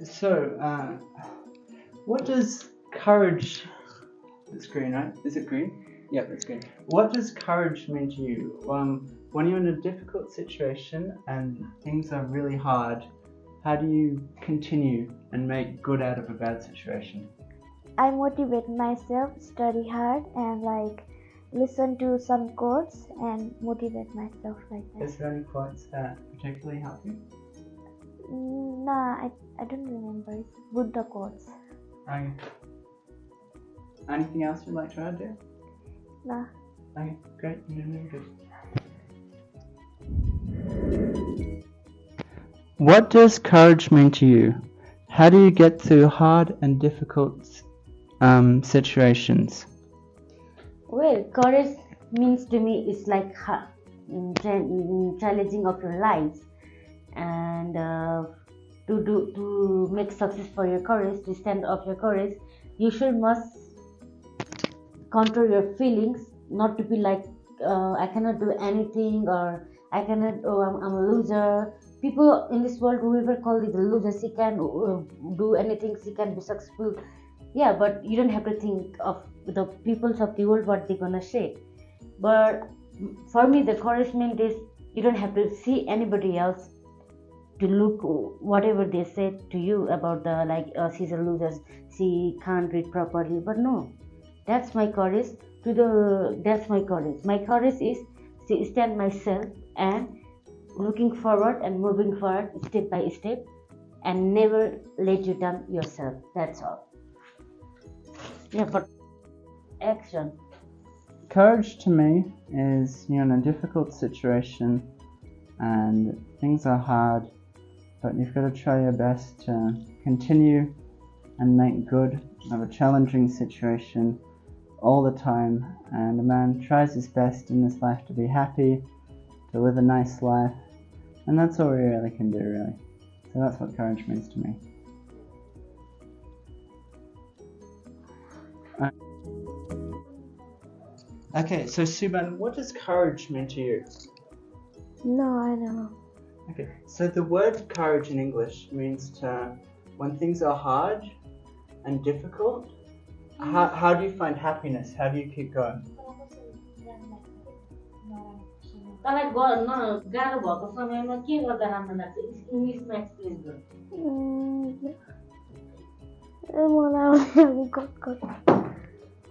So, what does courage? It's green, right? Is it green? Yep, it's green. What does courage mean to you? When you're in a difficult situation and things are really hard, how do you continue and make good out of a bad situation? I motivate myself, study hard, and listen to some quotes and motivate myself like that. Is there any quotes that particularly help you? Nah, I don't remember. It's Buddha quotes. Okay. Anything else you'd like to add there? Nah. Okay, great. You're doing good. What does courage mean to you? How do you get through hard and difficult situations? Well, courage means to me is like challenging of your lives, and to make success for your courage, to stand up your courage, you must control your feelings, not to be like I cannot do anything, or I cannot. Oh, I'm a loser. People in this world, whoever call it a loser, she can do anything. She can be successful. Yeah, but you don't have to think of the peoples of the world what they're gonna say. But for me, the encouragement is you don't have to see anybody else to look whatever they say to you about the she's a loser, she can't read properly. But no, that's my courage. That's my courage. My courage is to stand myself and looking forward and moving forward step by step, and never let you down yourself. That's all. Yeah, but action. Courage to me is you're in a difficult situation and things are hard, but you've got to try your best to continue and make good of a challenging situation all the time. And a man tries his best in this life to be happy, to live a nice life, and that's all we really can do, really. So that's what courage means to me. Okay, so Suban, what does courage mean to you? No, I don't know. Okay, so the word courage in English means to, when things are hard and difficult, how do you find happiness? How do you keep going? तँलाई गाह्रो भएको समयमा के गर्दा राम्रो लाग्छ इङ्ग्लिसमा explain गर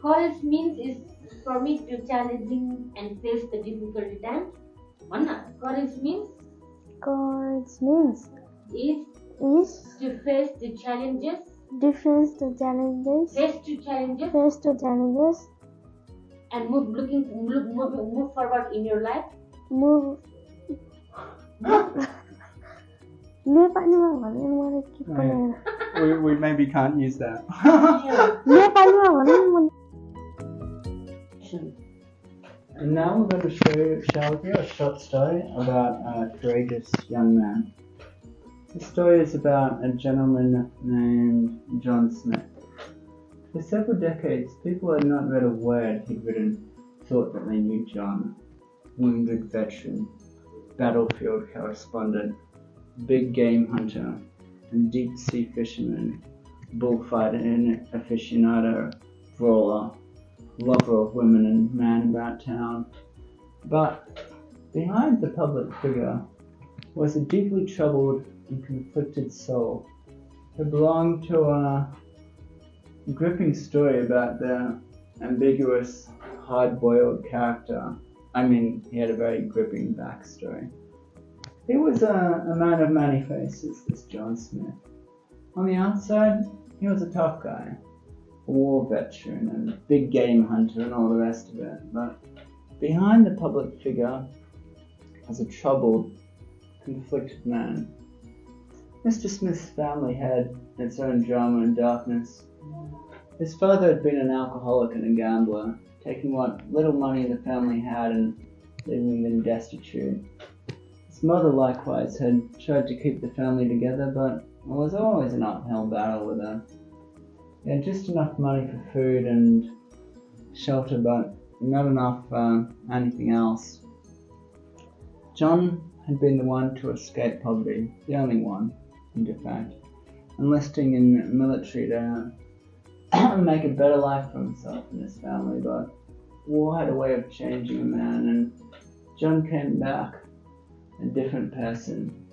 Courage means is for me to challenging and face the difficult times. Manna, courage means is to face the challenges, difference to challenges, face to challenges, and move forward in your life. move. नेपालीमा भन्नु मलाई के परेन We maybe can't use that. नेपालीमा भन्नु म And now we're going to share with you a short story about a courageous young man. The story is about a gentleman named John Smith. For several decades, people had not read a word he'd written thought that they knew John. Wounded veteran, battlefield correspondent, big game hunter, and deep sea fisherman, bullfighting aficionado, brawler, lover of women and man about town. But behind the public figure was a deeply troubled and conflicted soul who belonged to a gripping story about the ambiguous, hard-boiled character. I mean, he had a very gripping backstory. He was a man of many faces, this John Smith. On the outside, he was a tough guy, a war veteran and big game hunter and all the rest of it. But behind the public figure was a troubled, conflicted man. Mr. Smith's family had its own drama and darkness. His father had been an alcoholic and a gambler, taking what little money the family had and leaving them destitute. His mother likewise had tried to keep the family together, but it was always an uphill battle with her. He had just enough money for food and shelter, but not enough anything else. John had been the one to escape poverty, the only one, in fact. enlisting in the military to make a better life for himself and his family, but war had a way of changing a man, and John came back a different person.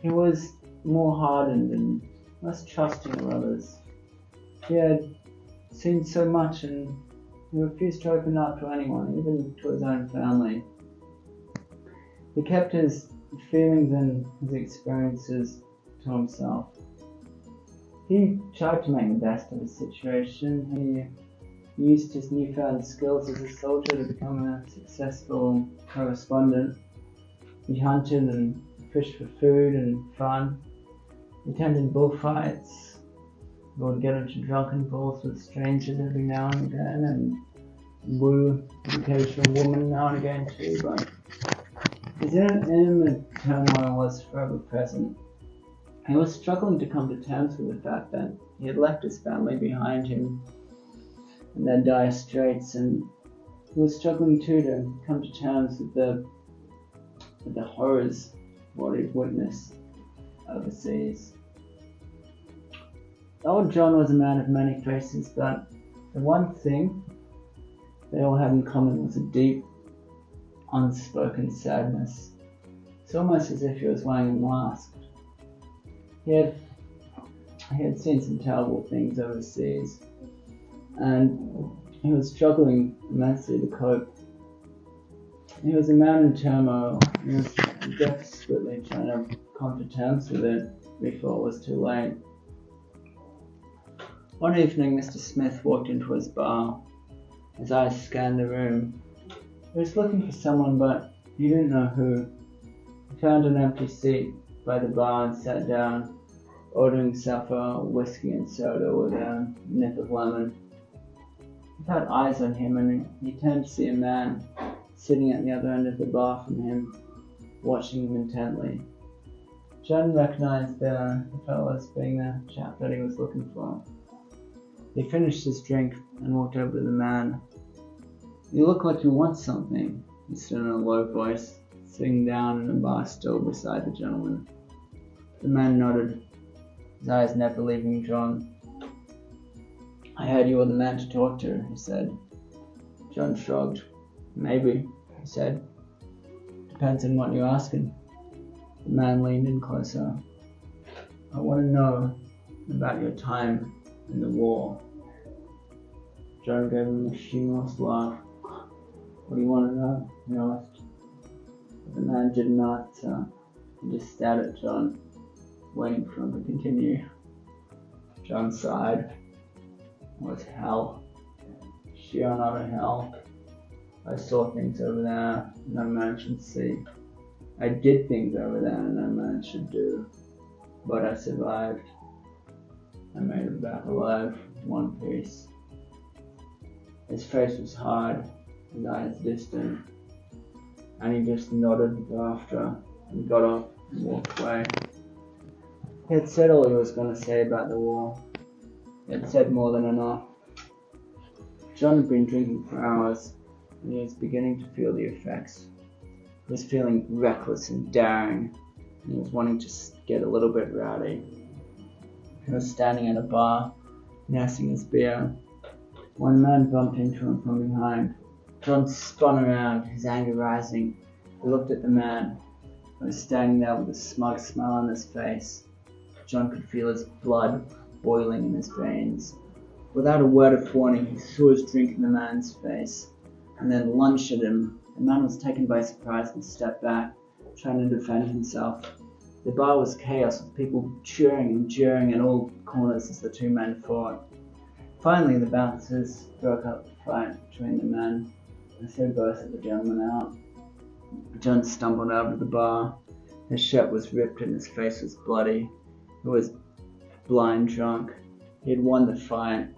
He was more hardened and less trusting of others. He had seen so much and he refused to open up to anyone, even to his own family. He kept his feelings and his experiences to himself. He tried to make the best of his situation. He used his newfound skills as a soldier to become a successful correspondent. He hunted and fished for food and fun. He attended bullfights. He would get into drunken brawls with strangers every now and again, and woo an occasional woman now and again too, but his inner turmoil was forever present. He was struggling to come to terms with the fact that he had left his family behind him in their dire straits, and he was struggling too to come to terms with the horrors of what he'd witnessed overseas. Old John was a man of many faces, but the one thing they all had in common was a deep, unspoken sadness. It's almost as if he was wearing a mask. He had seen some terrible things overseas, and he was struggling immensely to cope. He was a man in turmoil. He was desperately trying to come to terms with it before it was too late. One evening, Mr. Smith walked into his bar. His eyes scanned the room. He was looking for someone, but he didn't know who. He found an empty seat by the bar and sat down, ordering himself a whiskey and soda with a nip of lemon. He had eyes on him, and he turned to see a man sitting at the other end of the bar from him, watching him intently. John recognized the fellow as being the chap that he was looking for. He finished his drink and walked over to the man. "You look like you want something," he said in a low voice, sitting down in a bar stool beside the gentleman. The man nodded, his eyes never leaving John. "I heard you were the man to talk to," he said. John shrugged. "Maybe," he said. "Depends on what you're asking." The man leaned in closer. "I want to know about your time in the war." John gave him a humorous laugh. "What do you want to know?" he asked. But the man didn't answer. He just stared at John, waiting for him to continue. John sighed. It was hell. Sheer and utter hell. I saw things over there no man should see. I did things over there no man should do. But I survived. I made it back alive, one piece. His face was hard, his eyes distant, and he just nodded after and got up and walked away. He had said all he was going to say about the war. He had said more than enough. John had been drinking for hours, and he was beginning to feel the effects. He was feeling reckless and daring, and he was wanting to get a little bit rowdy. He was standing at a bar, nursing his beer. One man bumped into him from behind. John spun around, his anger rising. He looked at the man, who was standing there with a smug smile on his face. John could feel his blood boiling in his veins. Without a word of warning, he threw his drink in the man's face, and then lunged at him. The man was taken by surprise and stepped back, trying to defend himself. The bar was chaos, with people cheering and jeering at all corners as the two men fought. Finally, the bouncers broke up the fight between the men and threw both of the gentlemen out. John stumbled out of the bar. His shirt was ripped and his face was bloody. He was blind drunk. He had won the fight.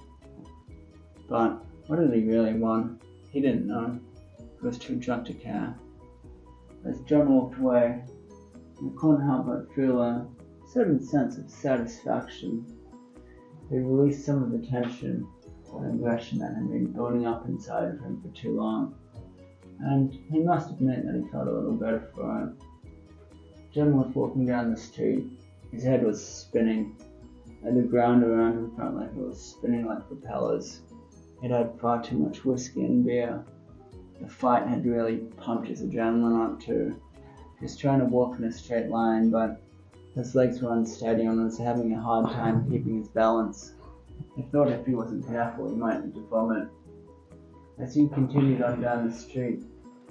But what did he really want? He didn't know. He was too drunk to care. As John walked away, he couldn't help but feel a certain sense of satisfaction. He released some of the tension and aggression that had been building up inside of him for too long, and he must admit that he felt a little better for it. John was walking down the street. His head was spinning. and the ground around him felt like it was spinning like propellers. He'd had far too much whiskey and beer. The fight had really pumped his adrenaline up too. He was trying to walk in a straight line, but his legs were unsteady and was having a hard time keeping his balance. He thought if he wasn't careful, he might need to vomit. As he continued on down the street,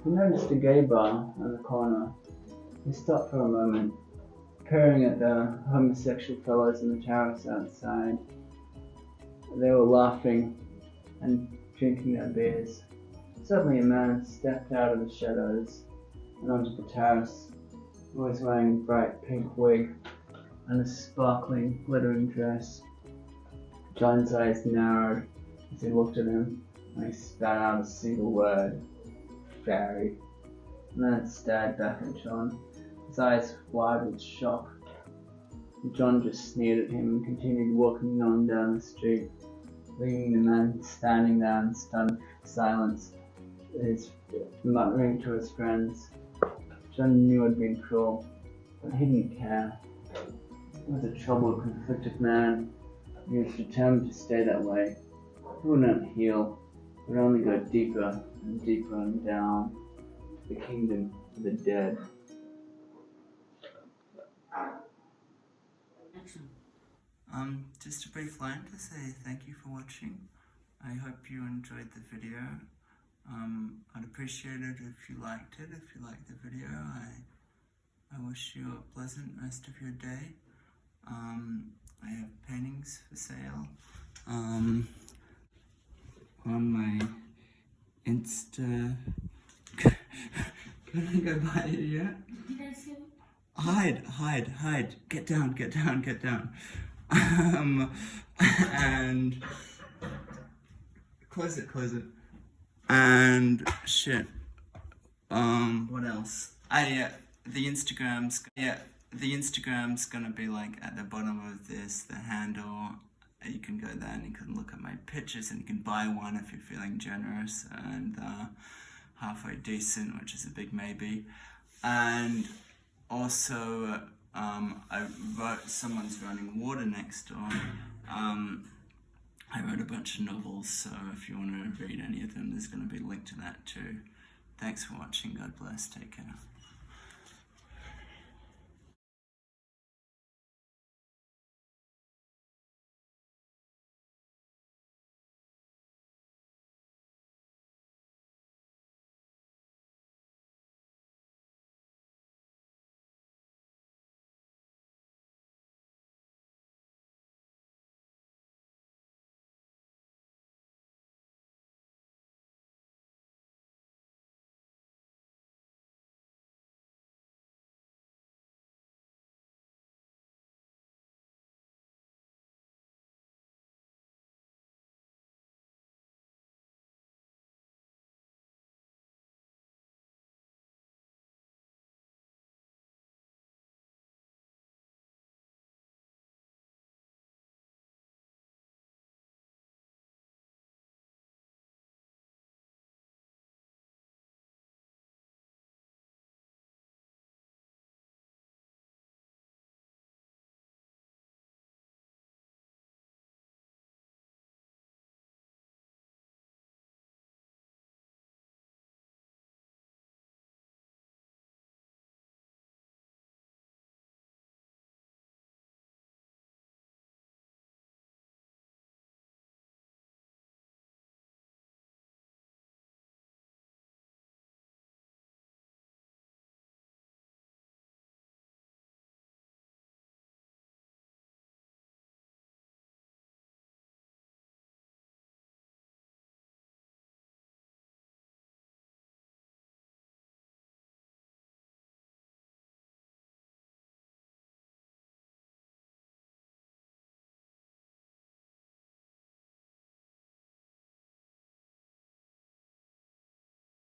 he noticed a gay bar on the corner. He stopped for a moment, peering at the homosexual fellows in the terrace outside. They were laughing and drinking their beers. Suddenly a man stepped out of the shadows and onto the terrace. He was wearing a bright pink wig and a sparkling, glittering dress. John's eyes narrowed as he looked at him, and he spat out a single word: fairy. The man stared back at John, his eyes wide with shock. John just sneered at him and continued walking on down the street, leaving the man standing there in stunned silence, his muttering to his friends. John knew it had been cruel, but he didn't care. He was a troubled, conflicted man. He was determined to stay that way. He would not heal, would only go deeper and deeper and down to the kingdom of the dead. Just a brief line to say thank you for watching. I hope you enjoyed the video. I'd appreciate it if you liked it. If you liked the video, I wish you a pleasant rest of your day. I have paintings for sale on my insta. Can I go buy it yet? Hide. Get down. And close it. And shit. What else? The Instagram's gonna be like at the bottom of this, the handle. You can go there and you can look at my pictures and you can buy one if you're feeling generous and halfway decent, which is a big maybe. And also, someone's running water next door. I wrote a bunch of novels, so if you want to read any of them, there's going to be a link to that too. Thanks for watching. God bless. Take care.